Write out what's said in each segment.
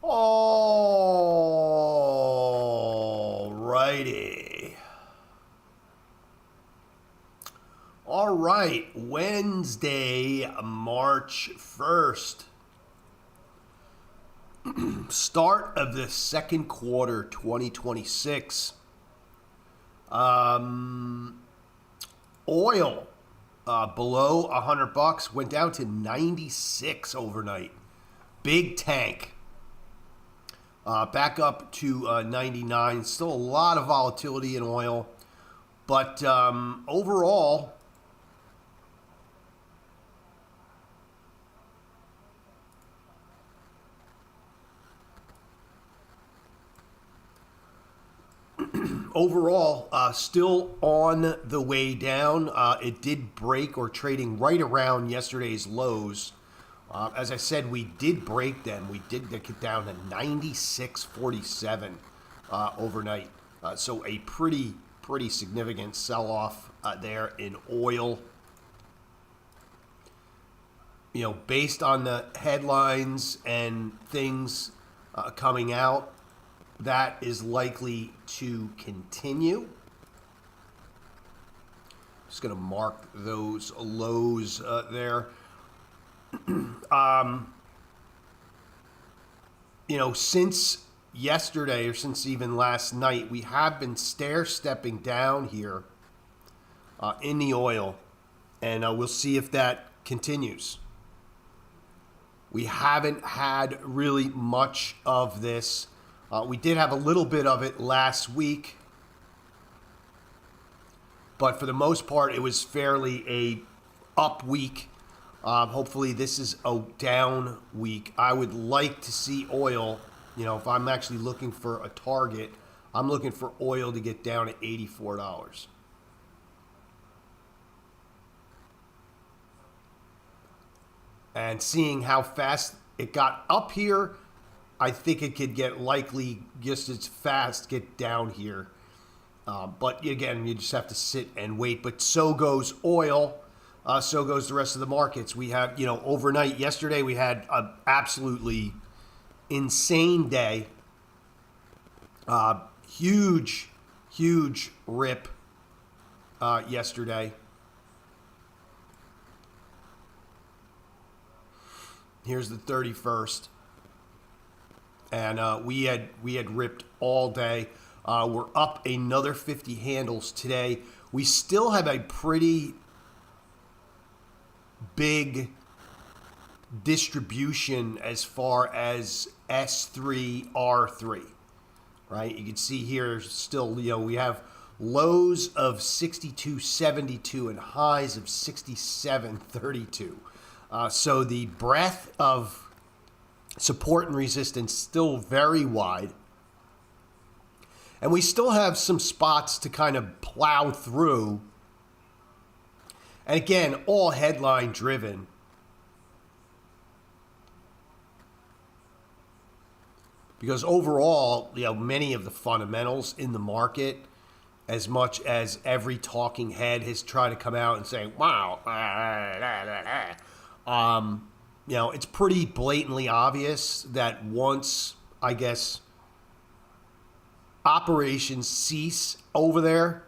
All righty. All right. Wednesday, March 1st. Start of the second quarter 2026. Oil below $100 went down to 96 overnight. Big tank. Back up to 99. Still a lot of volatility in oil. But overall, still on the way down. It did break or trading right around yesterday's lows. As I said, we did break them. We did get down to 96.47 overnight. So a pretty significant sell-off there in oil. You know, based on the headlines and things coming out, that is likely to continue. Just going to mark those lows there. You know, since yesterday or since even last night, we have been stair-stepping down here in the oil, and we'll see if that continues. We haven't had really much of this. We did have a little bit of it last week, but for the most part, it was fairly a up week. Hopefully this is a down week. I would like to see oil, you know, if I'm actually looking for a target, I'm looking for oil to get down to $84. And seeing how fast it got up here, I think it could get likely just as fast get down here. But again, you just have to sit and wait. But so goes oil. So goes the rest of the markets. We have, you know, overnight yesterday we had an absolutely insane day. Huge rip yesterday. Here's the 31st. And we had ripped all day. We're up another 50 handles today. We still have a pretty big distribution as far as S3, R3, right? You can see here still, you know, we have lows of 62.72 and highs of 67.32. So the breadth of support and resistance still very wide. And we still have some spots to kind of plow through. And again, all headline driven. Because overall, you know, many of the fundamentals in the market, as much as every talking head has tried to come out and say, wow, you know, it's pretty blatantly obvious that once, I guess, operations cease over there,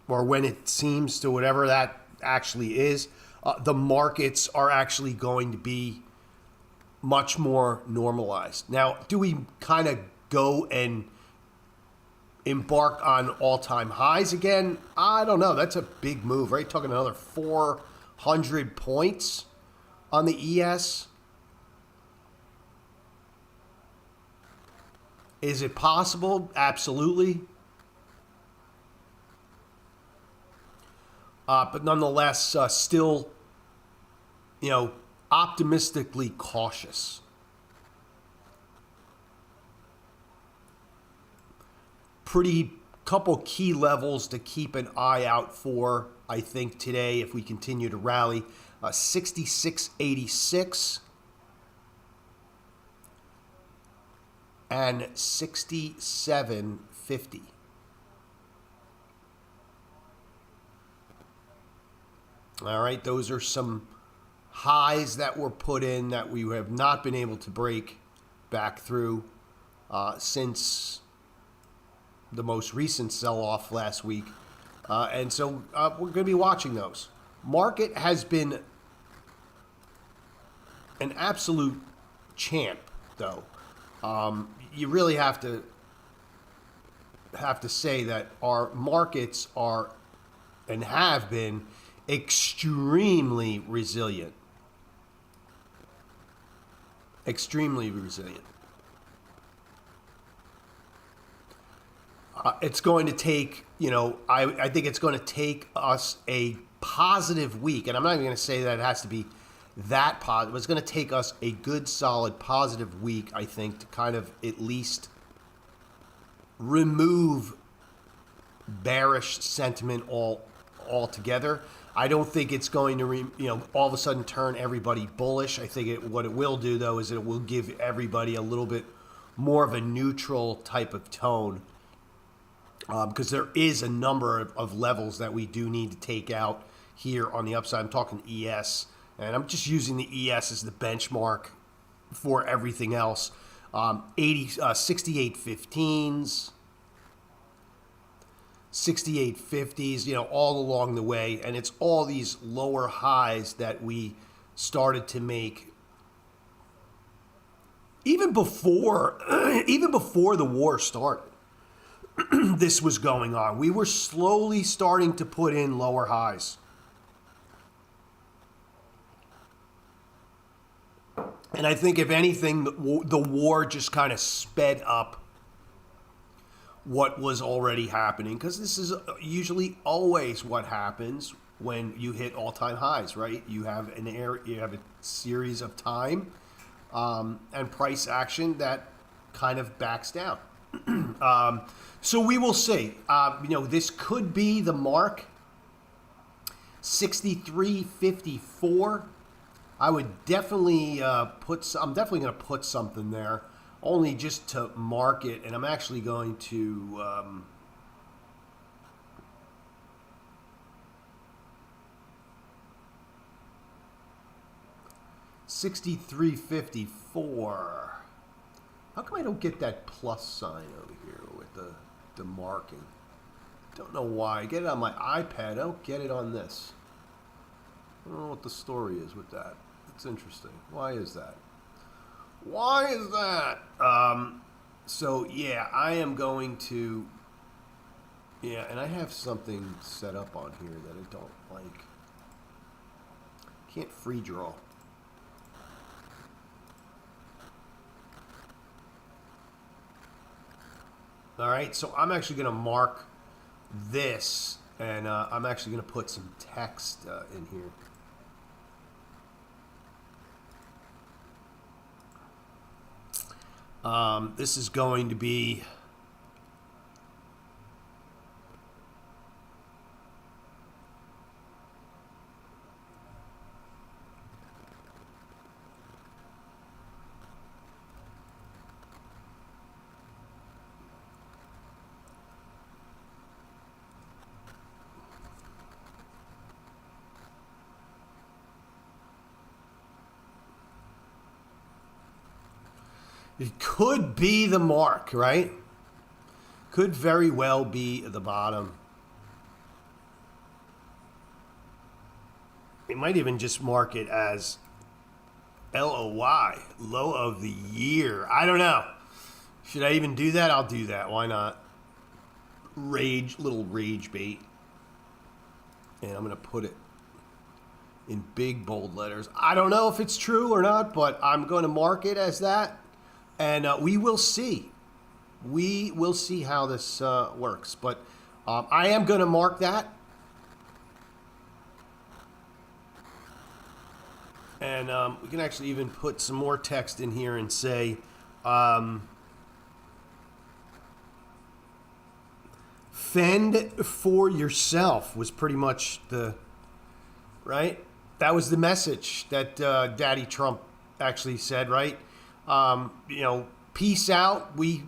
or when it seems to whatever that actually is, the markets are actually going to be much more normalized. Now, do we kind of go and embark on all-time highs again? I don't know. That's a big move, right? Talking another 400 points on the ES. Is it possible? Absolutely. But nonetheless, still, you know, optimistically cautious. Pretty couple key levels to keep an eye out for, I think, today if we continue to rally. 66.86 and 67.50. All right, those are some highs that were put in that we have not been able to break back through since the most recent sell-off last week. And so we're going to be watching those. Market has been an absolute champ, though. You really have to say that our markets are and have been extremely resilient. Extremely resilient. It's going to take, I think it's going to take us a positive week, and I'm not even going to say that it has to be that positive. It's going to take us a good, solid, positive week, I think, to kind of at least remove bearish sentiment altogether. I don't think it's going to, all of a sudden turn everybody bullish. I think what it will do, though, is it will give everybody a little bit more of a neutral type of tone. Because there is a number of levels that we do need to take out here on the upside. I'm talking ES, and I'm just using the ES as the benchmark for everything else. 68.15s, 68.50s, all along the way. And it's all these lower highs that we started to make even before the war started. This was going on. We were slowly starting to put in lower highs. And I think, if anything, the war just kind of sped up what was already happening, because this is usually always what happens when you hit all-time highs, right? You have a series of time and price action that kind of backs down. So we will see. This could be the mark. 63.54. I would definitely I'm definitely going to put something there, only just to mark it. And I'm actually going to 63.54. How come I don't get that plus sign over here with the marking? Don't know why. I get it on my iPad. I don't get it on this. I don't know what the story is with that. It's interesting. Why is that? Why is that? So, yeah, I am going to... Yeah, and I have something set up on here that I don't like. Can't free draw. All right, so I'm actually going to mark this, and I'm actually going to put some text in here. This is going to be... It could be the mark, right? Could very well be the bottom. It might even just mark it as LOY, low of the year. I don't know. Should I even do that? I'll do that. Why not? Little rage bait. And I'm going to put it in big, bold letters. I don't know if it's true or not, but I'm going to mark it as that. And we will see. We will see how this works. But I am going to mark that. And we can actually even put some more text in here and say, fend for yourself was pretty much the, right? That was the message that Daddy Trump actually said, right? Peace out. We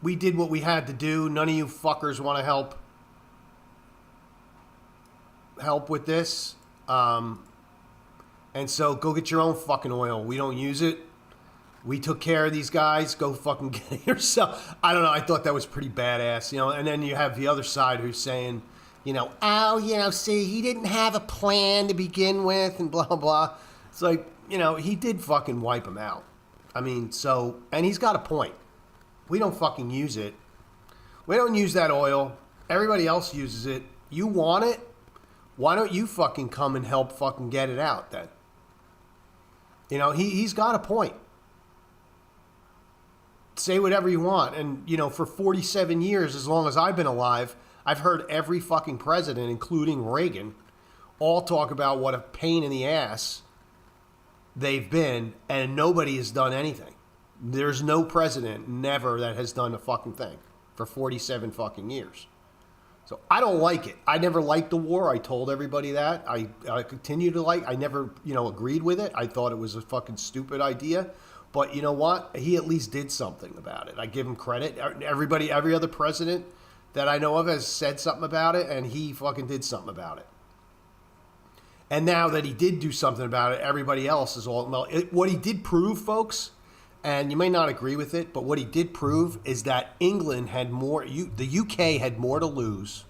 did what we had to do. None of you fuckers want to help with this. And so go get your own fucking oil. We don't use it. We took care of these guys. Go fucking get it yourself. I don't know. I thought that was pretty badass, you know. And then you have the other side who's saying, you know, oh, you know, see, he didn't have a plan to begin with, and blah blah. It's like, you know, he did fucking wipe them out. I mean, so, and he's got a point. We don't fucking use it. We don't use that oil. Everybody else uses it. You want it? Why don't you fucking come and help fucking get it out then? You know, he's got a point. Say whatever you want. And, you know, for 47 years, as long as I've been alive, I've heard every fucking president, including Reagan, all talk about what a pain in the ass they've been, and nobody has done anything. There's no president, never, that has done a fucking thing for 47 fucking years. So I don't like it. I never liked the war. I told everybody that. I continue to I never, you know, agreed with it. I thought it was a fucking stupid idea. But you know what? He at least did something about it. I give him credit. Every other president that I know of has said something about it, and he fucking did something about it. And now that he did do something about it, everybody else is all... Well, what he did prove, folks, and you may not agree with it, but what he did prove is that England had more... The UK had more to lose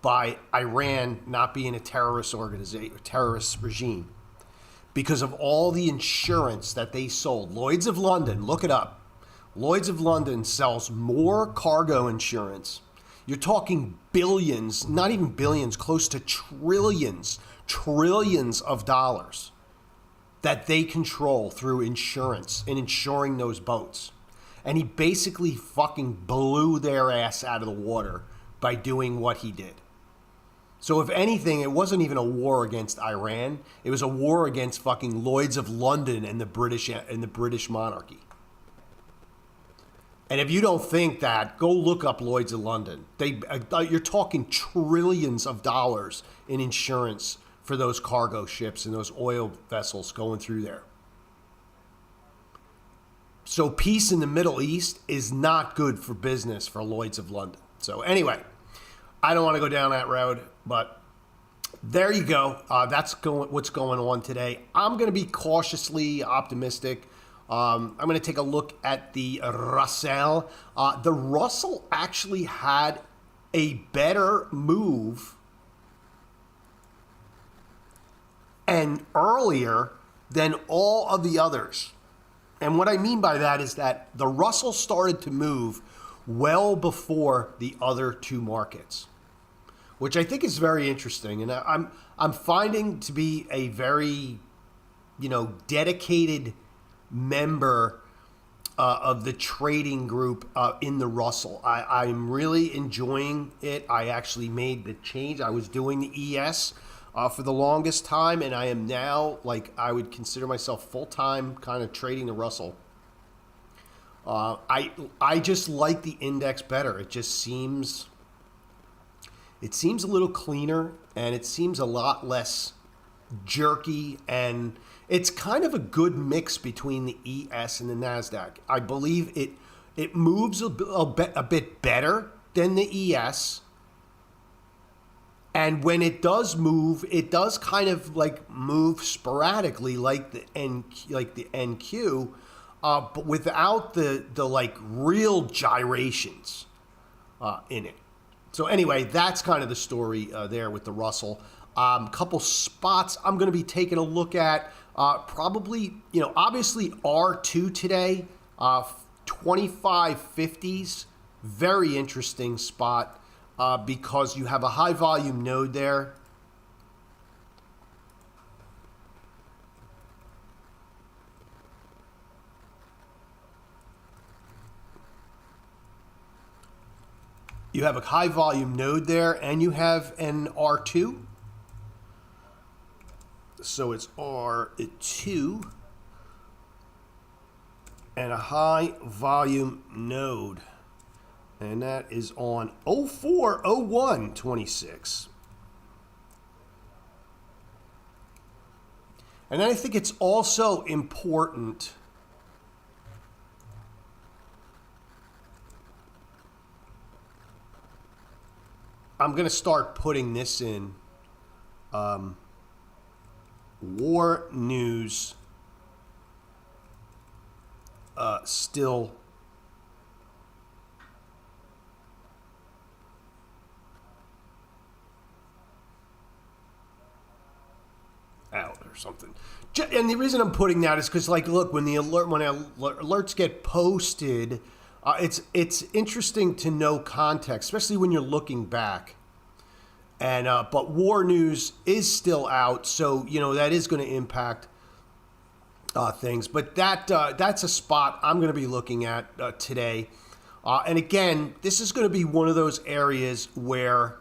by Iran not being a terrorist organization, terrorist regime, because of all the insurance that they sold. Lloyd's of London, look it up. Lloyd's of London sells more cargo insurance. You're talking billions, not even billions, close to trillions of dollars that they control through insurance and insuring those boats. And he basically fucking blew their ass out of the water by doing what he did. So if anything, it wasn't even a war against Iran. It was a war against fucking Lloyd's of London and the British monarchy. And if you don't think that, go look up Lloyd's of London. You're talking trillions of dollars in insurance for those cargo ships and those oil vessels going through there. So peace in the Middle East is not good for business for Lloyd's of London. So anyway, I don't want to go down that road, but there you go. That's what's going on today. I'm going to be cautiously optimistic. I'm going to take a look at the Russell. The Russell actually had a better move and earlier than all of the others. And what I mean by that is that the Russell started to move well before the other two markets, which I think is very interesting. And I'm finding to be a very, you know, dedicated member of the trading group in the Russell. I'm really enjoying it. I actually made the change. I was doing the ES for the longest time, and I am now, like, I would consider myself full-time kind of trading the Russell. I just like the index better. It just seems... It seems a little cleaner, and it seems a lot less jerky, and it's kind of a good mix between the ES and the NASDAQ. I believe it moves a bit better than the ES, and when it does move, it does kind of like move sporadically, like the NQ, but without the like real gyrations in it. So anyway, that's kind of the story there with the Russell. Couple spots I'm going to be taking a look at. Probably, you know, obviously R2 today, 2550s, very interesting spot because you have a high volume node there. You have a high volume node there, and you have an R2. So it's R2 and a high volume node. And that is on 04/01/26. And then I think it's also important I'm going to start putting this in war news still out or something. And the reason I'm putting that is because, like, look, when alerts get posted, it's interesting to know context, especially when you're looking back. And but war news is still out, so that is going to impact things. But that's a spot I'm going to be looking at today. And again, this is going to be one of those areas where.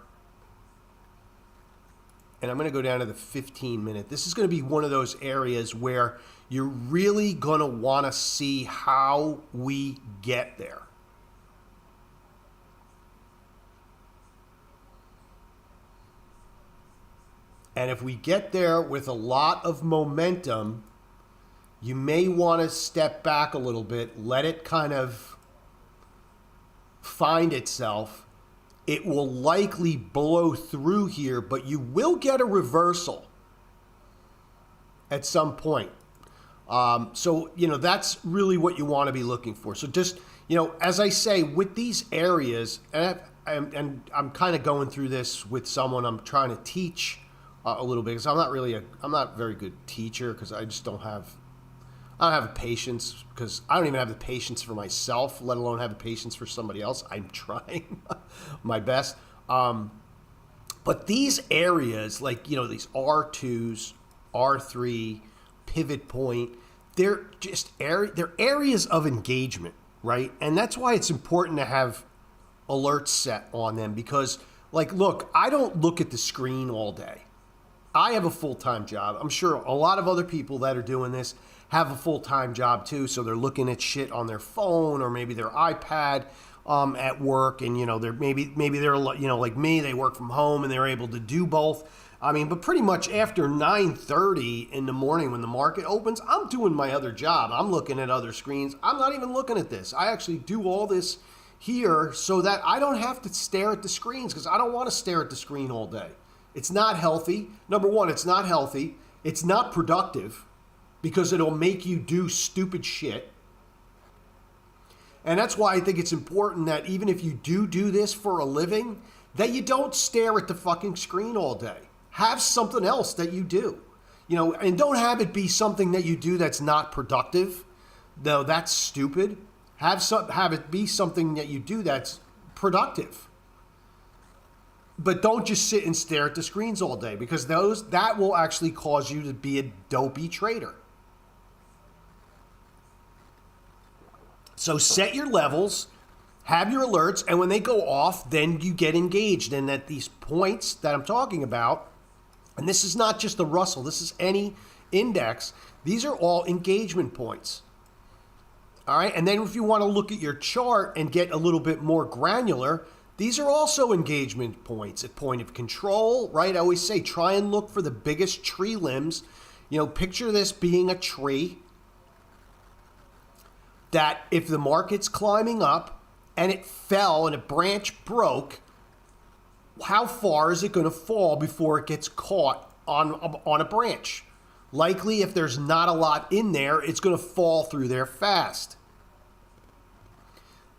And I'm going to go down to the 15-minute. This is going to be one of those areas where you're really going to want to see how we get there. And if we get there with a lot of momentum, you may want to step back a little bit, let it kind of find itself. It will likely blow through here, but you will get a reversal at some point. So that's really what you want to be looking for. So just, as I say, with these areas, and I'm kind of going through this with someone I'm trying to teach a little bit, because I'm not a very good teacher, because I just don't have the patience, because I don't even have the patience for myself, let alone have the patience for somebody else. I'm trying my best. But these areas, like, these R2s, R3, pivot point, they're areas of engagement, right? And that's why it's important to have alerts set on them, because, like, look, I don't look at the screen all day. I have a full-time job. I'm sure a lot of other people that are doing this have a full-time job too, so they're looking at shit on their phone or maybe their iPad at work, and they're maybe they're like me, they work from home and they're able to do both. But pretty much after 9:30 in the morning when the market opens, I'm doing my other job. I'm looking at other screens. I'm not even looking at this. I actually do all this here so that I don't have to stare at the screens, because I don't want to stare at the screen all day. It's not healthy. Number one, it's not healthy. It's not productive, because it'll make you do stupid shit. And that's why I think it's important that even if you do this for a living, that you don't stare at the fucking screen all day. Have something else that you do. And don't have it be something that you do that's not productive. Though that's stupid. Have it be something that you do that's productive. But don't just sit and stare at the screens all day, because that will actually cause you to be a dopey trader. So set your levels, have your alerts, and when they go off, then you get engaged. And at these points that I'm talking about, and this is not just the Russell, this is any index, these are all engagement points. All right, and then if you want to look at your chart and get a little bit more granular, these are also engagement points at point of control, right? I always say try and look for the biggest tree limbs. Picture this being a tree that if the market's climbing up and it fell and a branch broke, how far is it going to fall before it gets caught on a branch? Likely, if there's not a lot in there, it's going to fall through there fast.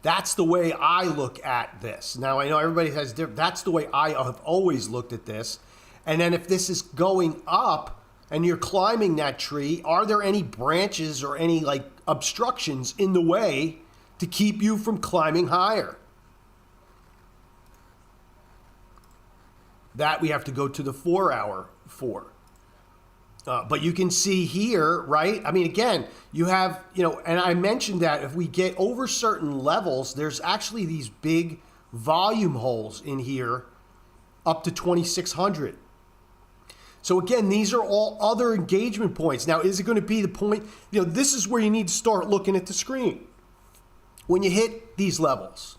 That's the way I look at this. Now, I know everybody has different. That's the way I have always looked at this. And then if this is going up and you're climbing that tree, are there any branches or any obstructions in the way to keep you from climbing higher? That we have to go to the 4 hour for. But you can see here, right? Again, you have, and I mentioned that if we get over certain levels, there's actually these big volume holes in here up to 2,600. So again, these are all other engagement points. Now, is it going to be the point? This is where you need to start looking at the screen. When you hit these levels,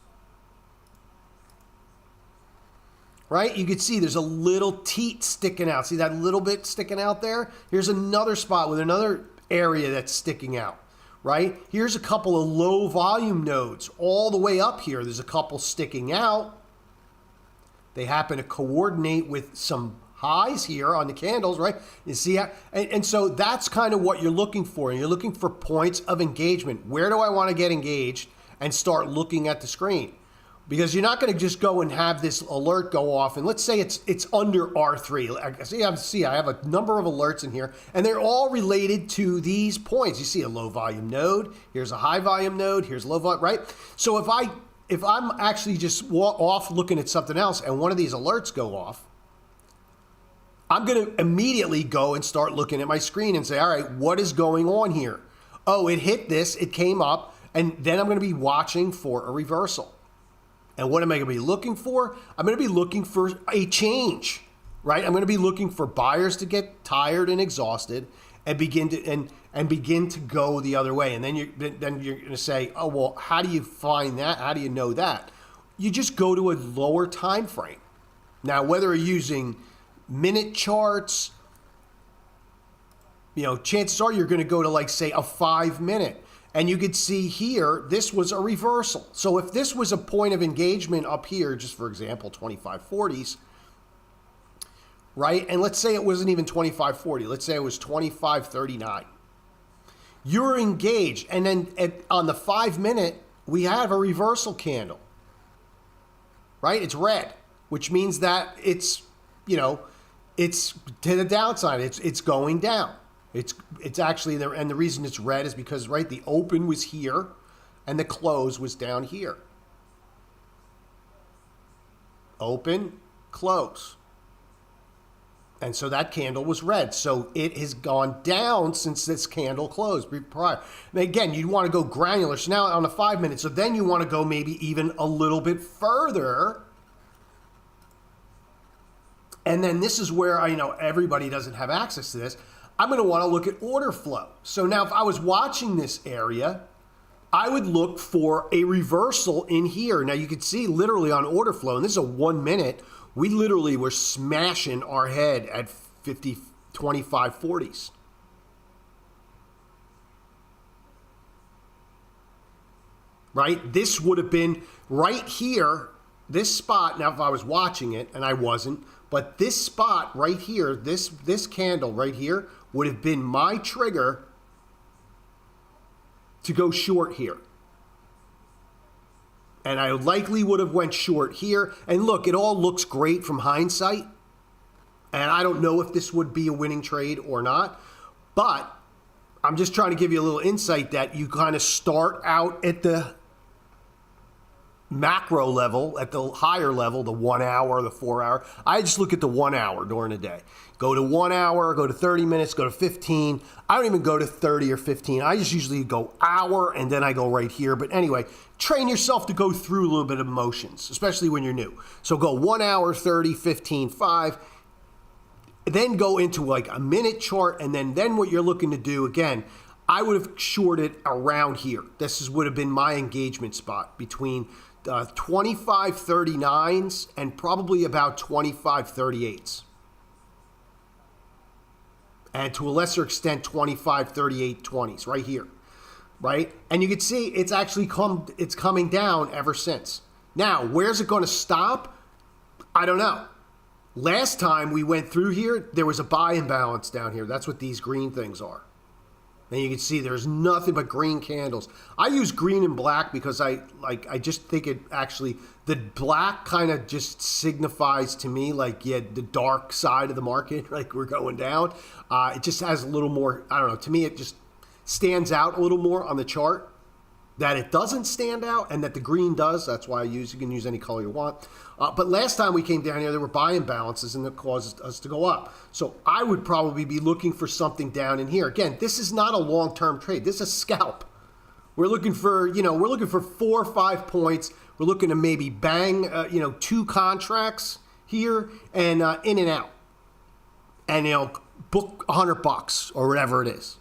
right? You can see there's a little teat sticking out. See that little bit sticking out there? Here's another spot with another area that's sticking out, right? Here's a couple of low volume nodes all the way up here. There's a couple sticking out. They happen to coordinate with some highs here on the candles, right? You see how, and so that's kind of what you're looking for. And you're looking for points of engagement. Where do I want to get engaged and start looking at the screen? Because you're not going to just go and have this alert go off. And let's say it's under R3. See, I have a number of alerts in here, and they're all related to these points. You see a low volume node. Here's a high volume node. Here's low volume, right? So if I'm actually just off looking at something else and one of these alerts go off, I'm going to immediately go and start looking at my screen and say, all right, what is going on here? Oh, it hit this, it came up, and then I'm going to be watching for a reversal. And what am I going to be looking for? I'm going to be looking for a change, right? I'm going to be looking for buyers to get tired and exhausted and begin to go the other way. And then you're going to say, oh, well, how do you find that? How do you know that? You just go to a lower time frame. Now, whether you're using minute charts, chances are you're going to go to, like, say, a 5 minute. And you could see here, this was a reversal. So if this was a point of engagement up here, just for example, 2540s, right? And let's say it wasn't even 2540. Let's say it was 2539. You're engaged. And then on the 5 minute, we have a reversal candle, right? It's red, which means that it's to the downside. It's going down. It's actually there, and the reason it's red is because, right, the open was here and the close was down here. Open, close. And so that candle was red. So it has gone down since this candle closed prior. And again, you want to go granular. So now on the 5 minutes, so then you want to go maybe even a little bit further. And then this is where I know everybody doesn't have access to this. I'm going to want to look at order flow. So now if I was watching this area, I would look for a reversal in here. Now you can see literally on order flow, and this is a 1 minute, we literally were smashing our head at 50, 25, 40s. Right? This would have been right here, this spot. Now if I was watching it, and I wasn't, but this spot right here, this candle right here, would have been my trigger to go short here. And I likely would have went short here. And look, it all looks great from hindsight. And I don't know if this would be a winning trade or not. But I'm just trying to give you a little insight that you kind of start out at the macro level, at the higher level, the 1 hour, the 4 hour. I just look at the 1 hour during the day. Go to 1 hour, go to 30 minutes, go to 15. I don't even go to 30 or 15. I just usually go hour and then I go right here. But anyway, train yourself to go through a little bit of motions, especially when you're new. So go 1 hour, 30, 15, 5. Then go into like a minute chart. And then what you're looking to do, again, I would have shorted around here. Would have been my engagement spot between 2539s and probably about 2538s. And to a lesser extent, 2538.20s right here, right? And you can see it's actually it's coming down ever since. Now, where's it going to stop? I don't know. Last time we went through here, there was a buy imbalance down here. That's what these green things are. And you can see there's nothing but green candles. I use green and black because I just think it actually, the black kind of just signifies to me like, yeah, the dark side of the market, like we're going down. It just has a little more, I don't know, to me it just stands out a little more on the chart. That it doesn't stand out and that the green does. That's why you can use any color you want. But last time we came down here, there were buy imbalances and it caused us to go up. So I would probably be looking for something down in here. Again, this is not a long-term trade. This is a scalp. We're looking for, we're looking for 4 or 5 points. We're looking to maybe bang, 2 contracts here and in and out. And, book $100 or whatever it is.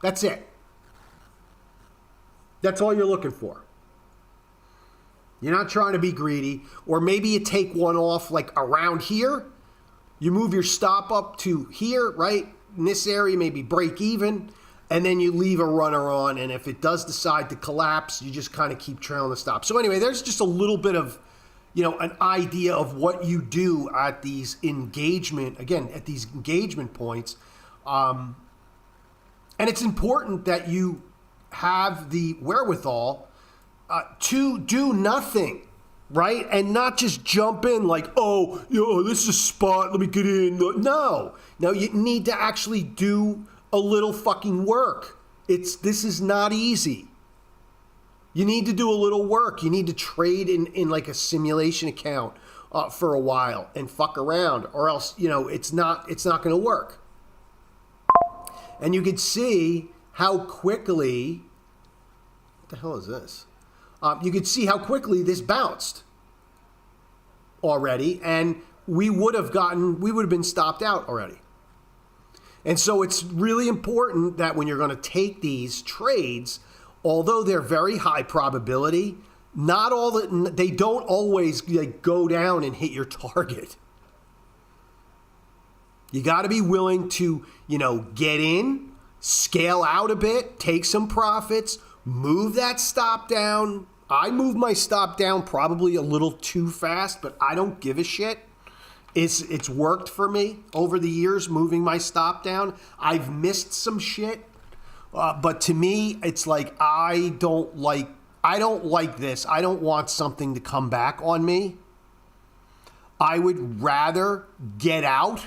That's it. That's all you're looking for. You're not trying to be greedy. Or maybe you take one off like around here. You move your stop up to here, right? In this area, maybe break even. And then you leave a runner on. And if it does decide to collapse, you just kind of keep trailing the stop. So anyway, there's just a little bit of an idea of what you do at these engagement points. And it's important that you have the wherewithal to do nothing, right? And not just jump in like, oh, this is a spot, let me get in. No, you need to actually do a little fucking work. This is not easy. You need to do a little work. You need to trade in like a simulation account for a while and fuck around, or else, it's not going to work. And you could see how quickly, what the hell is this? You could see how quickly this bounced already, and we would have been stopped out already. And so it's really important that when you're going to take these trades, although they're very high probability, they don't always go down and hit your target. You got to be willing to, get in, scale out a bit, take some profits, move that stop down. I move my stop down probably a little too fast, but I don't give a shit. It's worked for me over the years, moving my stop down. I've missed some shit, but to me, it's like I don't like this. I don't want something to come back on me. I would rather get out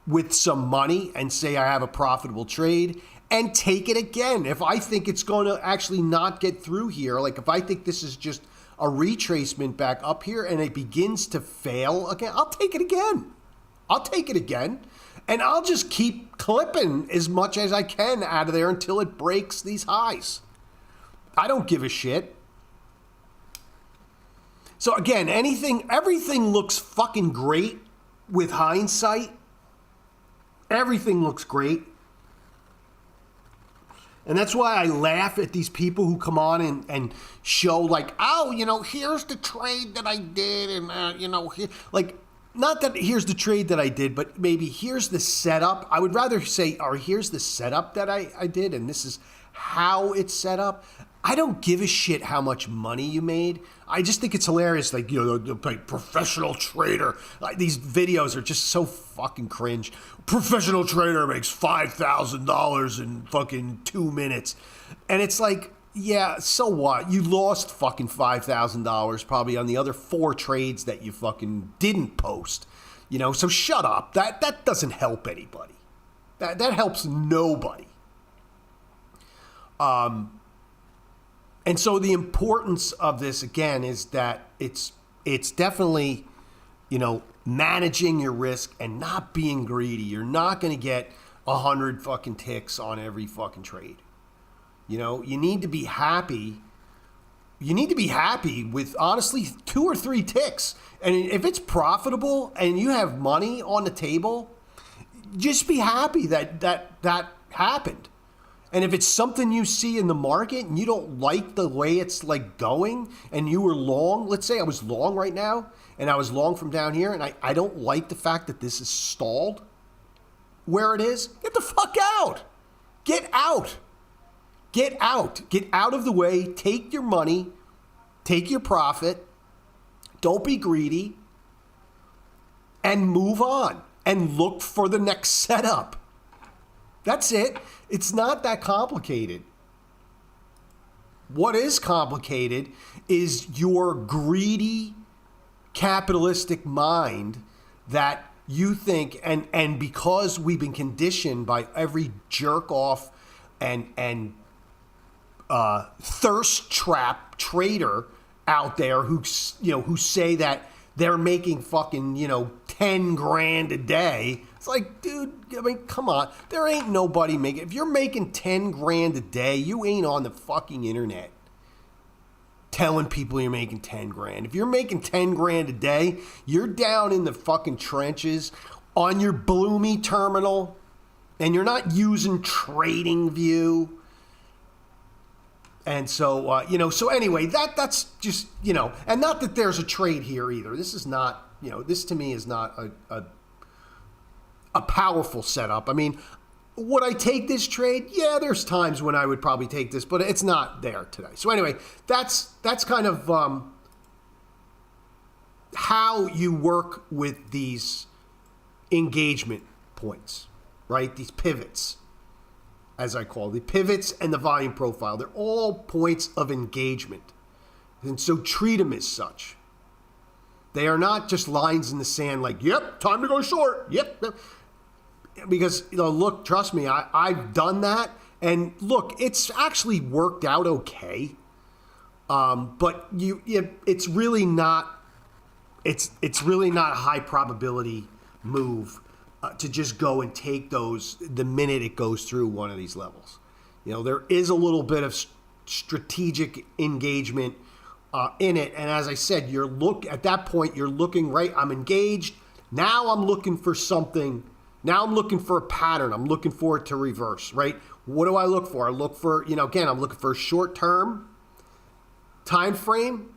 with some money and say I have a profitable trade and take it again. If I think it's going to actually not get through here, like if I think this is just a retracement back up here and it begins to fail again, I'll take it again. And I'll just keep clipping as much as I can out of there until it breaks these highs. I don't give a shit. So again, everything looks fucking great with hindsight. Everything looks great. And that's why I laugh at these people who come on and show like, oh, here's the trade that I did. And, not that here's the trade that I did, but maybe here's the setup. I would rather say, or here's the setup that I did, and this is how it's set up. I don't give a shit how much money you made. I just think it's hilarious. Like, like professional trader. Like, these videos are just so fucking cringe. Professional trader makes $5,000 in fucking 2 minutes. And it's like, yeah, so what? You lost fucking $5,000 probably on the other 4 trades that you fucking didn't post. So shut up. That doesn't help anybody. That helps nobody. And so the importance of this, again, is that it's definitely, managing your risk and not being greedy. You're not going to get 100 fucking ticks on every fucking trade. You need to be happy. You need to be happy with, honestly, 2 or 3 ticks. And if it's profitable and you have money on the table, just be happy that happened. And if it's something you see in the market and you don't like the way it's like going and you were long, let's say I was long right now and I was long from down here and I don't like the fact that this is stalled where it is, get the fuck out. Get out. Get out. Get out of the way. Take your money. Take your profit. Don't be greedy. And move on. And look for the next setup. That's it. It's not that complicated. What is complicated is your greedy capitalistic mind that you think, and because we've been conditioned by every jerk off and thirst trap trader out there who say that they're making fucking 10 grand a day. It's like, dude, I mean, come on. There ain't nobody making. If you're making 10 grand a day, you ain't on the fucking internet telling people you're making 10 grand. If you're making 10 grand a day, you're down in the fucking trenches on your Bloomy terminal and you're not using TradingView. And so, so anyway, that's just, and not that there's a trade here either. This is not, this to me is not a powerful setup. I mean, would I take this trade? Yeah, there's times when I would probably take this, but it's not there today. So anyway, that's kind of how you work with these engagement points, right? These pivots, as I call it. The pivots and the volume profile. They're all points of engagement. And so treat them as such. They are not just lines in the sand like, yep, time to go short. Yep. Because, look, trust me, I've done that. And look, it's actually worked out okay. But it's really not a high probability move to just go and take those the minute it goes through one of these levels. There is a little bit of strategic engagement in it. And as I said, at that point, you're looking, right, I'm engaged. Now I'm looking for something. Now I'm looking for a pattern. I'm looking for it to reverse, right? What do I look for? I look for, again, I'm looking for a short-term time frame.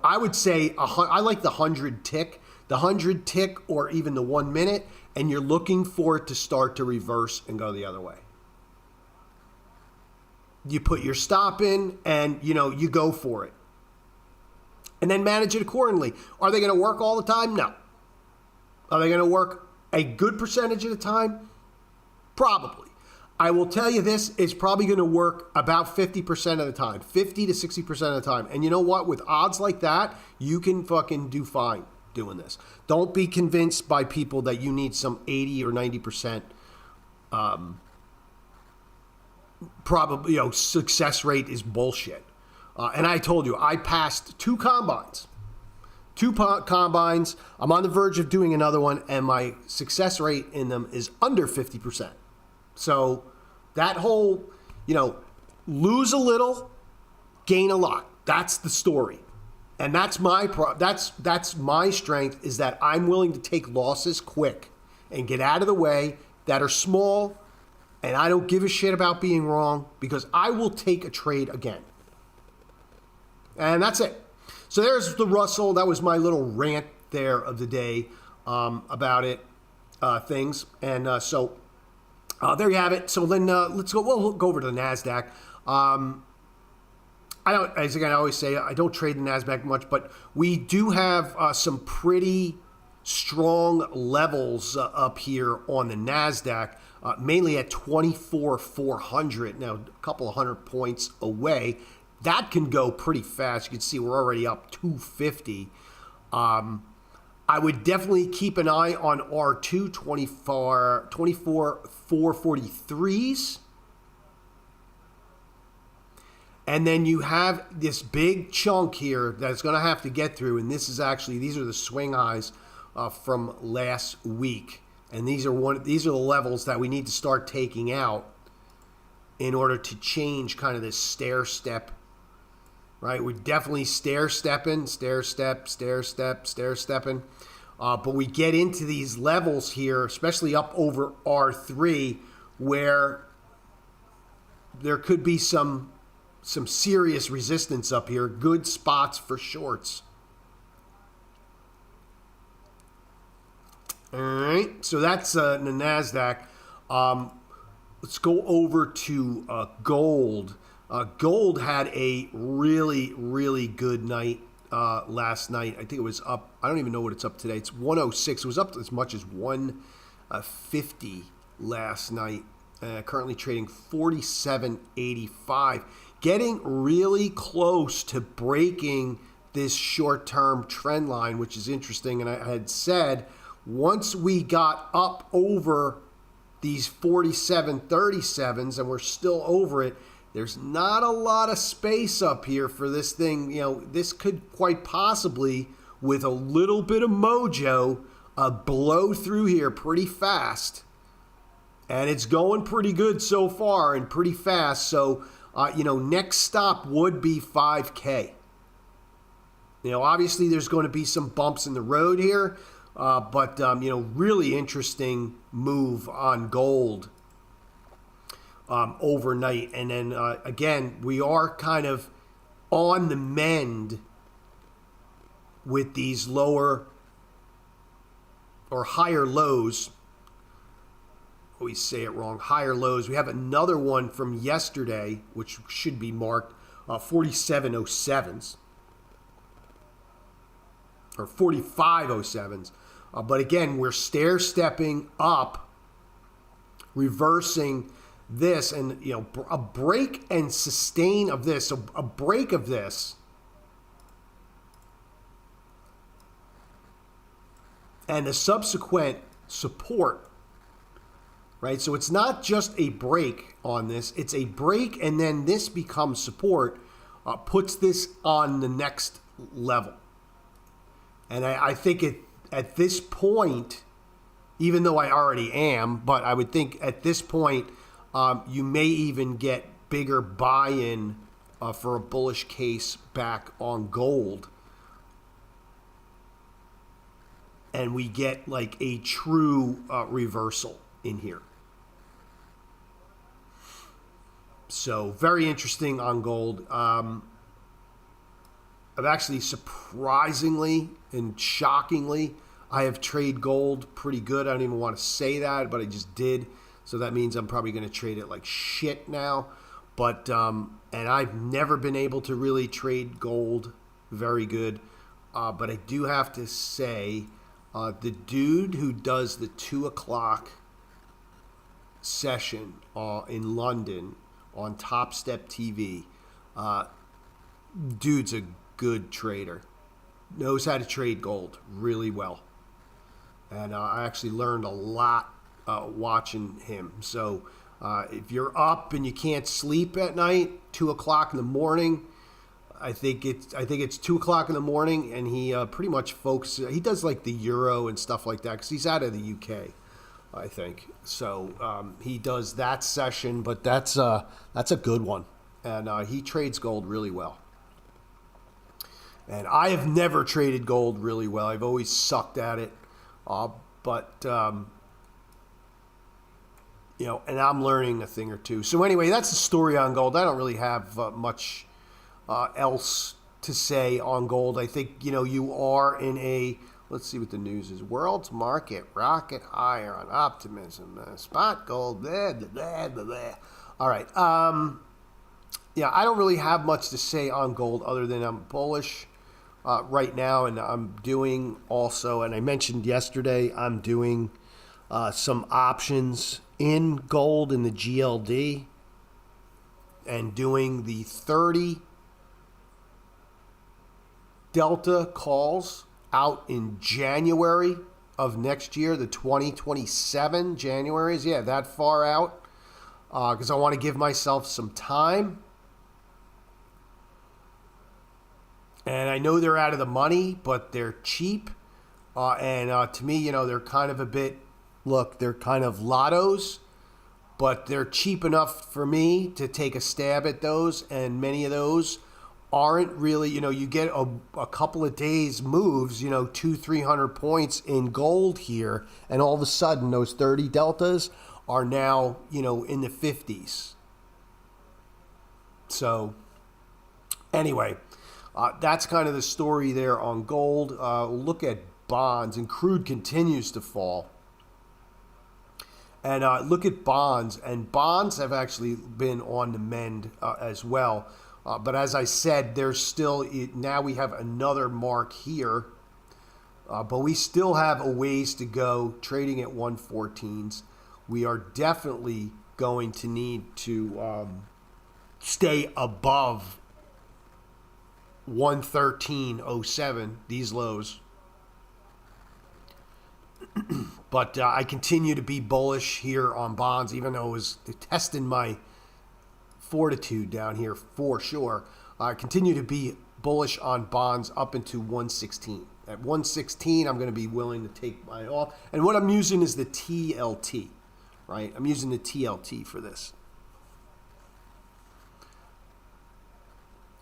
I would say I like the 100 tick. The 100 tick or even the 1 minute, and you're looking for it to start to reverse and go the other way. You put your stop in and, you go for it. And then manage it accordingly. Are they going to work all the time? No. Are they going to work a good percentage of the time? Probably. I will tell you this, it's probably going to work about 50% of the time, 50 to 60% of the time. And you know what? With odds like that, you can fucking do fine doing this. Don't be convinced by people that you need some 80 or 90% probably, success rate is bullshit. And I told you, I passed two combines. I'm on the verge of doing another one, and my success rate in them is under 50%. So that whole, lose a little, gain a lot. That's the story. And that's that's my strength, is that I'm willing to take losses quick and get out of the way that are small, and I don't give a shit about being wrong because I will take a trade again. And that's it. So there's the Russell. That was my little rant there of the day about it, things. And so there you have it. So then let's go. We'll go over to the NASDAQ. I always say, I don't trade the NASDAQ much, but we do have some pretty strong levels up here on the NASDAQ, mainly at 24,400. Now, a couple of 100 points away. That can go pretty fast. You can see we're already up 250. I would definitely keep an eye on R2, 24,443s. And then you have this big chunk here that's going to have to get through. And these are the swing highs from last week. And these are the levels that we need to start taking out in order to change kind of this stair step, right? We're definitely stair stepping. But we get into these levels here, especially up over R3, where there could be some serious resistance up here. Good spots for shorts. All right, so that's the NASDAQ. Let's go over to gold. Gold had a really, really good night last night. I think it was up. I don't even know what it's up today. It's 106. It was up as much as 150 last night. Currently trading 47.85. Getting really close to breaking this short-term trend line, which is interesting. And I had said, once we got up over these 47.37s, and we're still over it, there's not a lot of space up here for this thing. This could quite possibly, with a little bit of mojo, blow through here pretty fast. And it's going pretty good so far and pretty fast. So, next stop would be 5K. Obviously there's going to be some bumps in the road here, but really interesting move on gold overnight. And then, again, we are kind of on the mend with these lower or higher lows. Always say it wrong. Higher lows. We have another one from yesterday, which should be marked 47.07s. or 45.07s. But again, we're stair stepping up, reversing this, and a break and sustain of this. So a break of this, and the subsequent support, right? So it's not just a break on this, it's a break and then this becomes support, puts this on the next level. And I think at this point, even though I already am, but I would think at this point, you may even get bigger buy-in for a bullish case back on gold. And we get like a true reversal in here. So very interesting on gold. I've actually surprisingly and shockingly, I have traded gold pretty good. I don't even want to say that, but I just did. So that means I'm probably going to trade it like shit now. But and I've never been able to really trade gold very good. But I do have to say, the dude who does the 2 o'clock session in London on Top Step TV, dude's a good trader. Knows how to trade gold really well. And I actually learned a lot watching him. So if you're up and you can't sleep at night, 2 o'clock in the morning, I think it's 2 o'clock in the morning, and he pretty much focuses. He does like the Euro and stuff like that because he's out of the UK, I think. So he does that session, but that's a good one, and he trades gold really well. And I have never traded gold really well. I've always sucked at it, but and I'm learning a thing or two. So anyway, that's the story on gold. I don't really have much else to say on gold. I think, you are in a, let's see what the news is. World's market rocket higher on optimism. Spot gold, blah, blah, blah, blah. All right. I don't really have much to say on gold other than I'm bullish right now. And I'm doing also, and I mentioned yesterday, I'm doing some options in gold in the GLD and doing the 30 Delta calls out in January of next year, the 2027 Januaries. Yeah, that far out, because I want to give myself some time. And I know they're out of the money, but they're cheap. And to me, they're kind of they're kind of lottos, but they're cheap enough for me to take a stab at those. And many of those aren't really, you get a couple of days moves, 200-300 points in gold here, and all of a sudden those 30 deltas are now, in the 50s. So anyway, that's kind of the story there on gold. Look at bonds, and crude continues to fall. And look at bonds, and bonds have actually been on the mend as well. But as I said, there's still, now we have another mark here, but we still have a ways to go trading at 114s. We are definitely going to need to stay above 113.07, these lows. But I continue to be bullish here on bonds, even though it was testing my fortitude down here for sure. I continue to be bullish on bonds up into 116. At 116, I'm going to be willing to take mine off. And what I'm using is the TLT, right? I'm using the TLT for this.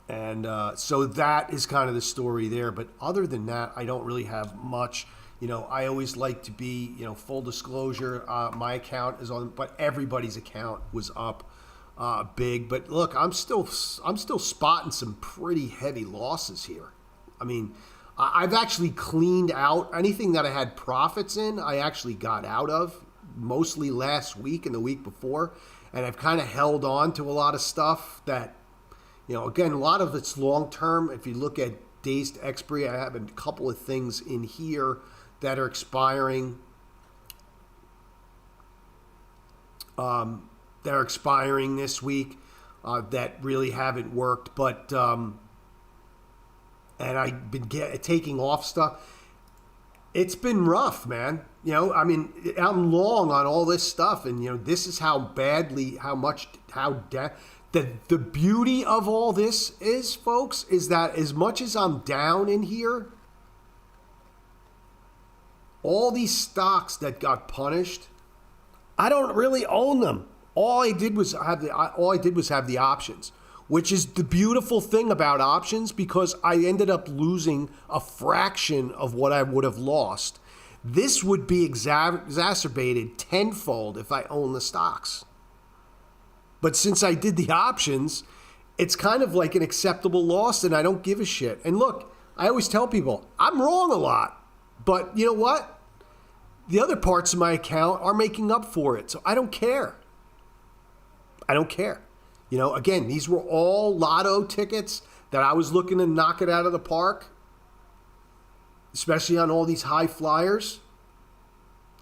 And so that is kind of the story there. But other than that, I don't really have much. I always like to be, full disclosure. My account is on, but everybody's account was up big. But look, I'm still spotting some pretty heavy losses here. I mean, I've actually cleaned out anything that I had profits in. I actually got out of mostly last week and the week before, and I've kind of held on to a lot of stuff that, again, a lot of it's long term. If you look at days to expiry. I have a couple of things in here that are expiring. This week that really haven't worked, but and I've been taking off stuff. It's been rough, man. You know, I mean, I'm long on all this stuff, and you know, this is the beauty of all this is, folks, is that as much as I'm down in here, all these stocks that got punished, I don't really own them. All I did was have the options, which is the beautiful thing about options, because I ended up losing a fraction of what I would have lost. This would be exacerbated tenfold if I own the stocks. But since I did the options, it's kind of like an acceptable loss, and I don't give a shit. And look, I always tell people, I'm wrong a lot. But you know what? The other parts of my account are making up for it. So I don't care. I don't care. You know, again, these were all lotto tickets that I was looking to knock it out of the park, especially on all these high flyers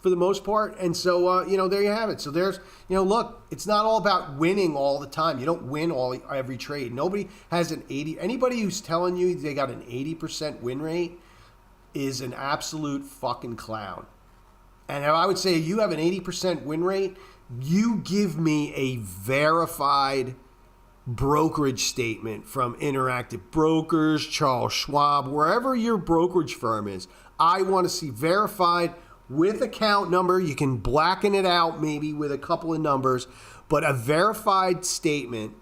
for the most part. And so, you know, there you have it. So there's, you know, look, it's not all about winning all the time. You don't win every trade. Nobody has an 80. Anybody who's telling you they got an 80% win rate is an absolute fucking clown. And I would say you have an 80% win rate, you give me a verified brokerage statement from Interactive Brokers, Charles Schwab, wherever your brokerage firm is. I want to see verified with account number. You can blacken it out maybe with a couple of numbers, but a verified statement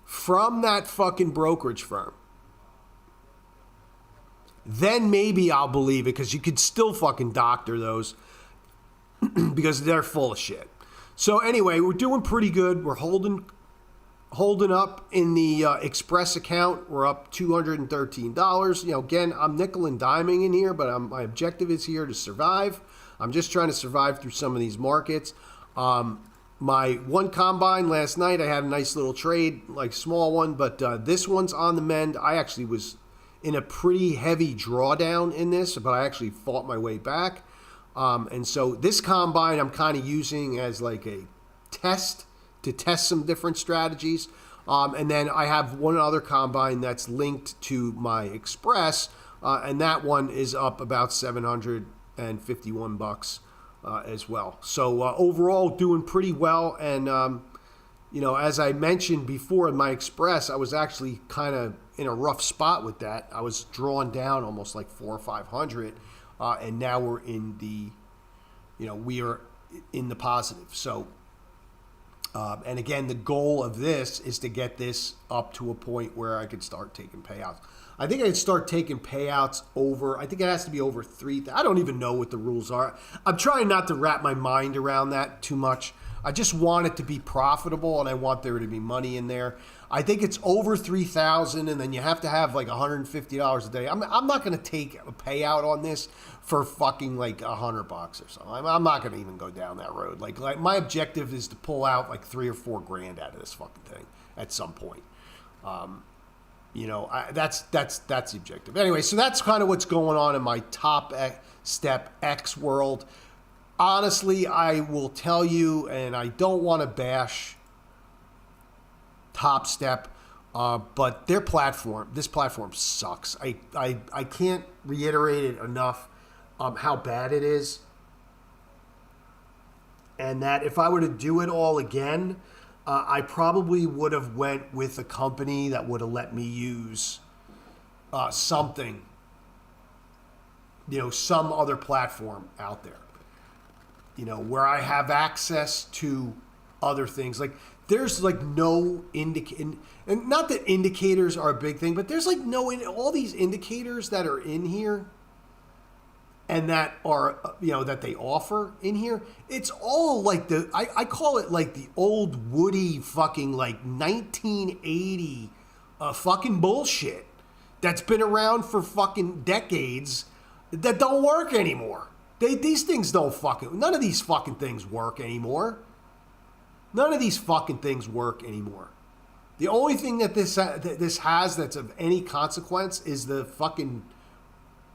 from that fucking brokerage firm. Then maybe I'll believe it, because you could still fucking doctor those because they're full of shit. So anyway, we're doing pretty good. We're holding up in the Express account. We're up $213. You know, again, I'm nickel and diming in here, but my objective is here to survive. I'm just trying to survive through some of these markets. My one combine last night, I had a nice little trade, like small one, but this one's on the mend. I actually was in a pretty heavy drawdown in this, but I actually fought my way back. And so this combine I'm kind of using as like a test to test some different strategies. And then I have one other combine that's linked to my Express, and that one is up about $751 as well. So overall, doing pretty well. And you know, as I mentioned before in my Express, I was actually kind of in a rough spot with that. I was drawn down almost like 400 or 500. And now we're in the, you know, we are in the positive. So, and again, the goal of this is to get this up to a point where I could start taking payouts. I think I could start taking payouts over, I think it has to be over 3. I don't even know what the rules are. I'm trying not to wrap my mind around that too much. I just want it to be profitable, and I want there to be money in there. I think it's over 3,000, and then you have to have like $150 a day. I'm not going to take a payout on this for fucking like $100 or something. I'm not going to even go down that road. Like my objective is to pull out like $3 or $4 grand out of this fucking thing at some point. You know, that's the objective. Anyway, so that's kind of what's going on in my Top Step X world. Honestly, I will tell you, and I don't want to bash Top Step, but this platform sucks. I can't reiterate it enough how bad it is. And that if I were to do it all again, I probably would have went with a company that would have let me use something, you know, some other platform out there, you know, where I have access to other things. Like there's like no and not that indicators are a big thing, but there's like all these indicators that are in here and that are, you know, that they offer in here. It's all like I call it like the old Woody fucking like 1980 fucking bullshit that's been around for fucking decades that don't work anymore. These things don't fucking, none of these fucking things work anymore. None of these fucking things work anymore. The only thing that this has that's of any consequence is the fucking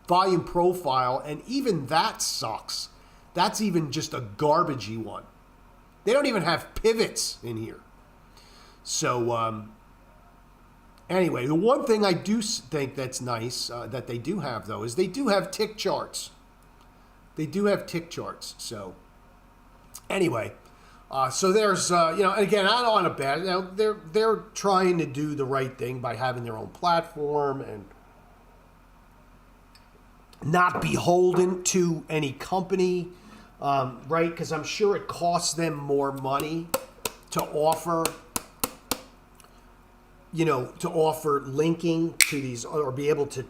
volume profile, and even that sucks. That's even just a garbagey one. They don't even have pivots in here. So anyway, the one thing I do think that's nice that they do have, though, is they do have tick charts. They do have tick charts. So anyway, so there's and again, I don't want to bad. They're trying to do the right thing by having their own platform and not beholden to any company, right? Because I'm sure it costs them more money to offer, to offer linking to these or be able to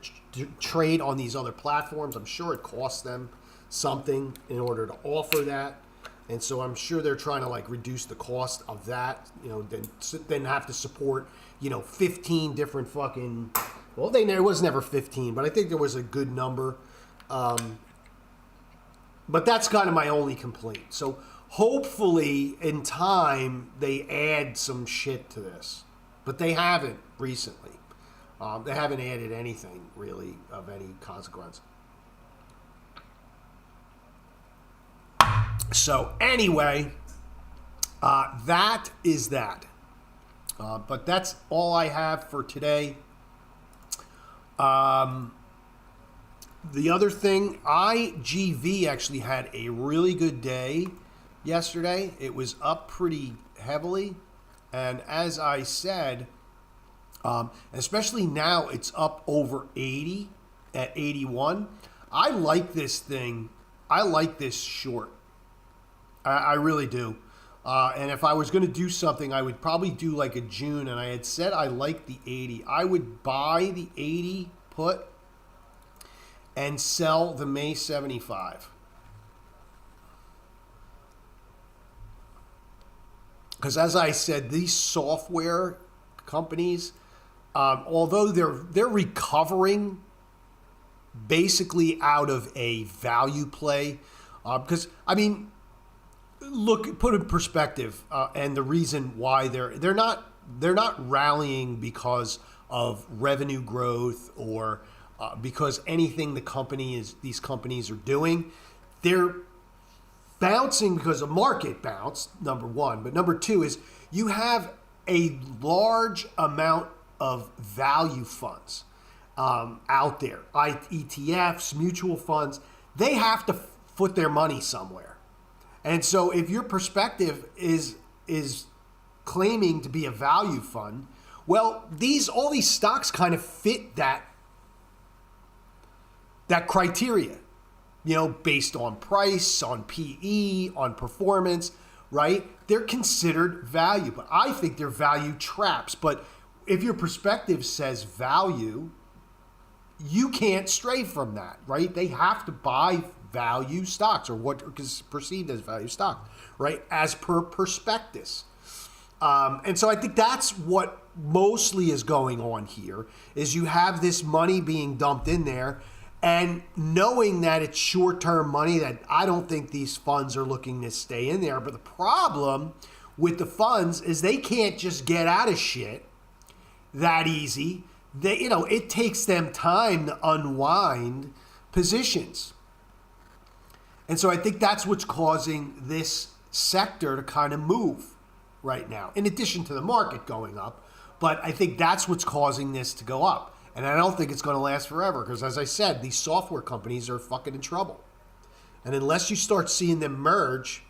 trade on these other platforms. I'm sure it costs them something in order to offer that. And so I'm sure they're trying to reduce the cost of that, then have to support, 15 different fucking, well, there was never 15, but I think there was a good number. But that's kind of my only complaint. So hopefully in time they add some shit to this, but they haven't recently. They haven't added anything really of any consequence. So anyway, that is that. But that's all I have for today. The other thing, IGV actually had a really good day yesterday. It was up pretty heavily. And as I said, especially now it's up over 80 at 81. I like this thing. I like this short. I really do. And if I was going to do something, I would probably do like a June. And I had said I like the 80. I would buy the 80 put and sell the May 75. Because as I said, these software companies, although they're recovering basically out of a value play, because look, put in perspective, and the reason why they're not rallying because of revenue growth or because anything these companies are doing. They're bouncing because the market bounced, number one, but number two is you have a large amount of value funds out there, ETFs, mutual funds. They have to put their money somewhere. And so if your perspective is claiming to be a value fund, well, all these stocks kind of fit that criteria, based on price, on PE, on performance, right? They're considered value, but I think they're value traps. But if your perspective says value, you can't stray from that, right? They have to buy value stocks, or what is perceived as value stock, right? As per prospectus. And so I think that's what mostly is going on here, is you have this money being dumped in there, and knowing that it's short-term money, that I don't think these funds are looking to stay in there. But the problem with the funds is they can't just get out of shit that easy. It takes them time to unwind positions. And so I think that's what's causing this sector to kind of move right now, in addition to the market going up. But I think that's what's causing this to go up. And I don't think it's going to last forever because, as I said, these software companies are fucking in trouble. And unless you start seeing them merge,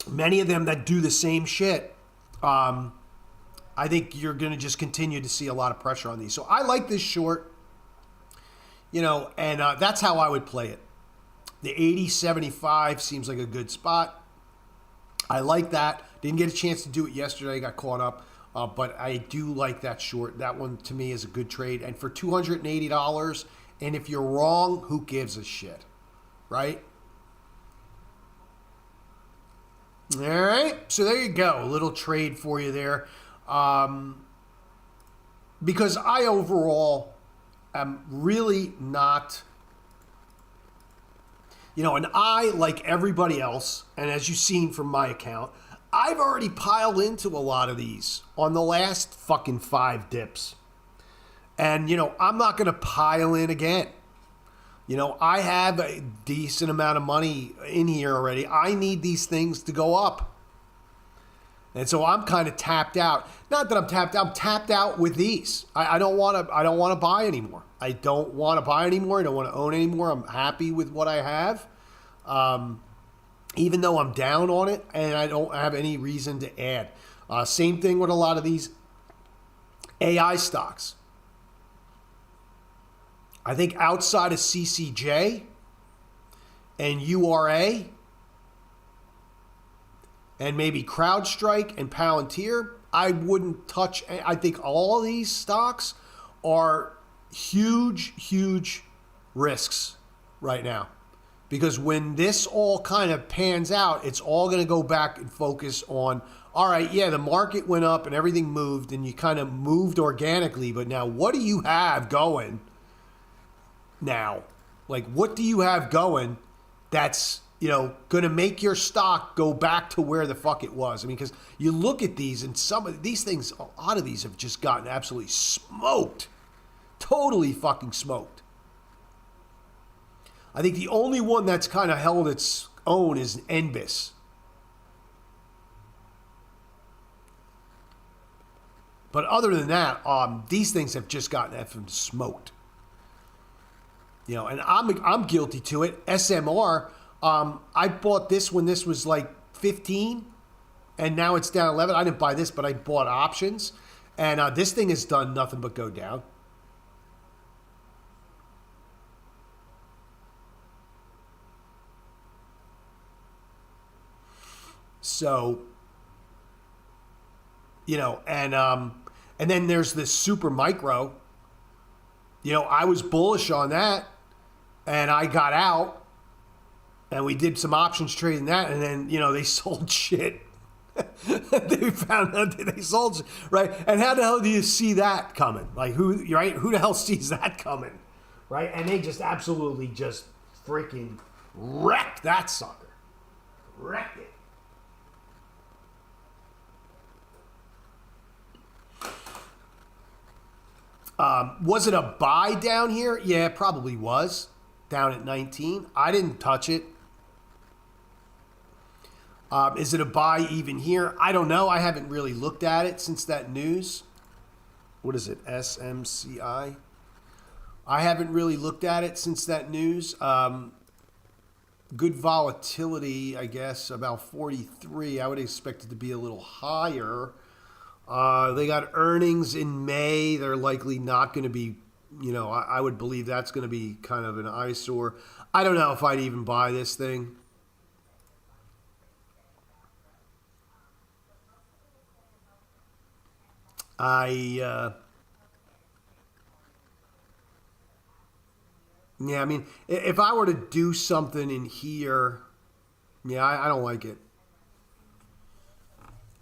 many of them that do the same shit, I think you're going to just continue to see a lot of pressure on these. So I like this short, and that's how I would play it. The 80-75 seems like a good spot. I like that. Didn't get a chance to do it yesterday. Got caught up. But I do like that short. That one, to me, is a good trade. And for $280, and if you're wrong, who gives a shit, right? All right. So there you go. A little trade for you there. Because I overall am really not... and I, like everybody else, and as you've seen from my account, I've already piled into a lot of these on the last fucking 5 dips. And, I'm not going to pile in again. I have a decent amount of money in here already. I need these things to go up. And so I'm kind of tapped out. Not that I'm tapped out. I'm tapped out with these. I don't want to buy anymore. I don't want to buy anymore. I don't want to own anymore. I'm happy with what I have. Even though I'm down on it and I don't have any reason to add. Same thing with a lot of these AI stocks. I think outside of CCJ and URA and maybe CrowdStrike and Palantir, I wouldn't touch. I think all of these stocks are huge, huge risks right now. Because when this all kind of pans out, it's all going to go back and focus on, all right, yeah, the market went up and everything moved and you kind of moved organically, but now what do you have going now? Like, what do you have going that's, going to make your stock go back to where the fuck it was? I mean, because you look at these and some of these things, a lot of these have just gotten absolutely smoked. Totally fucking smoked. I think the only one that's kind of held its own is NBIS. But other than that, these things have just gotten effing smoked. And I'm guilty to it. SMR, I bought this when this was like 15, and now it's down 11. I didn't buy this, but I bought options, and this thing has done nothing but go down. So, and then there's this Super Micro. I was bullish on that, and I got out, and we did some options trading that, and then, they sold shit. They found out that they sold shit, right? And how the hell do you see that coming? Like, who the hell sees that coming, right? And they just absolutely just freaking wrecked that sucker. Wrecked it. Was it a buy down here? Yeah, it probably was. Down at 19. I didn't touch it. Is it a buy even here? I don't know. I haven't really looked at it since that news. What is it? SMCI? I haven't really looked at it since that news. Good volatility, I guess, about 43. I would expect it to be a little higher. They got earnings in May. They're likely not going to be, I would believe that's going to be kind of an eyesore. I don't know if I'd even buy this thing. Yeah, I mean, if I were to do something in here, yeah, I don't like it.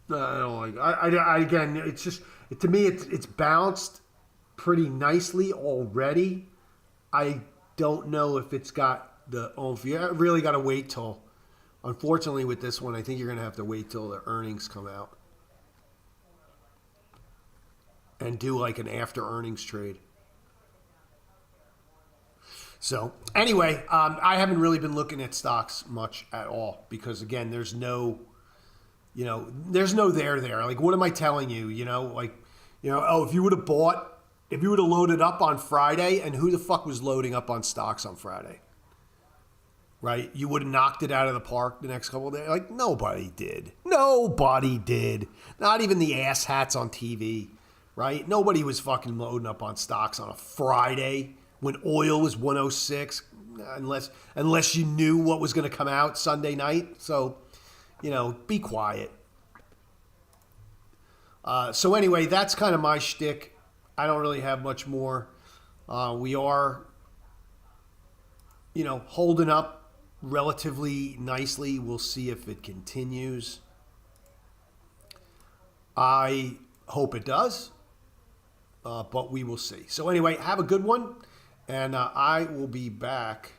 I don't like. I again, it's just to me, it's bounced pretty nicely already. I don't know if it's got the oomph. You really got to wait till. Unfortunately, with this one, I think you're going to have to wait till the earnings come out and do like an after earnings trade. So anyway, I haven't really been looking at stocks much at all because again, there's no there. Like, what am I telling you? If you would have loaded up on Friday, and who the fuck was loading up on stocks on Friday? Right? You would have knocked it out of the park the next couple of days. Like, nobody did. Nobody did. Not even the asshats on TV, right? Nobody was fucking loading up on stocks on a Friday when oil was 106, unless you knew what was going to come out Sunday night. So, be quiet. So anyway, that's kind of my shtick. I don't really have much more. We are, holding up relatively nicely. We'll see if it continues. I hope it does, but we will see. So anyway, have a good one, and I will be back